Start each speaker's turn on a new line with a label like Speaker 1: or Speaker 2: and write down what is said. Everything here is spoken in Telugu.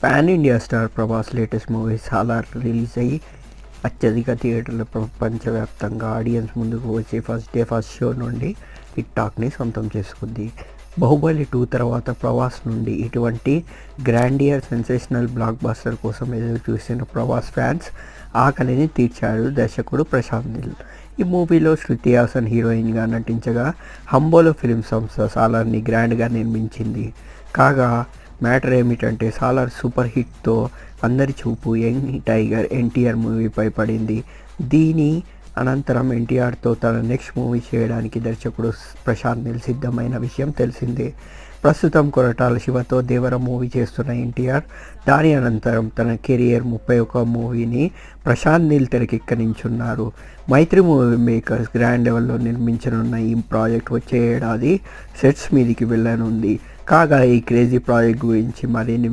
Speaker 1: Pan India star Prabhas latest movie Salaar release అయ్యి అత్యధిక థియేటర్ల ప్రపంచవ్యాప్తంగా ఆడియన్స్ ముందుకు వచ్చి ఫస్ట్ షో నుండి హిట్ టాక్ని సొంతం చేసుకుంది. బాహుబలి 2 తర్వాత ప్రభాస్ నుండి ఇటువంటి గ్రాండియర్ సెన్సేషనల్ బ్లాక్ బస్టర్ కోసం ఎదురు చూసిన ప్రభాస్ ఫ్యాన్స్ ఆకలిని తీర్చాడు దర్శకుడు ప్రశాంత్ నీల్. ఈ మూవీలో శృతి హాసన్ హీరోయిన్గా నటించగా హంబోలో ఫిల్మ్ సంస్థ సాలార్ని గ్రాండ్గా నిర్మించింది. కాగా మ్యాటర్ ఏమిటంటే సాలార్ సూపర్ హిట్తో అందరి చూపు యంగ్ టైగర్ ఎన్టీఆర్ మూవీపై పడింది. దీని అనంతరం ఎన్టీఆర్తో తన నెక్స్ట్ మూవీ చేయడానికి దర్శకుడు ప్రశాంత్ నీల్ సిద్ధమైన విషయం తెలిసిందే. ప్రస్తుతం కొరటాల శివతో దేవర మూవీ చేస్తున్న ఎన్టీఆర్ దాని అనంతరం తన కెరియర్ 31 మూవీని ప్రశాంత్ నీల్ తెరకెక్కనించున్నారు. మైత్రి మూవీ మేకర్స్ గ్రాండ్ లెవెల్లో నిర్మించనున్న ఈ ప్రాజెక్ట్ వచ్చే ఏడాది సెట్స్ మీదికి వెళ్ళనుంది. కాగా ఈ క్రేజీ ప్రాజెక్ట్ గురించి మరిన్ని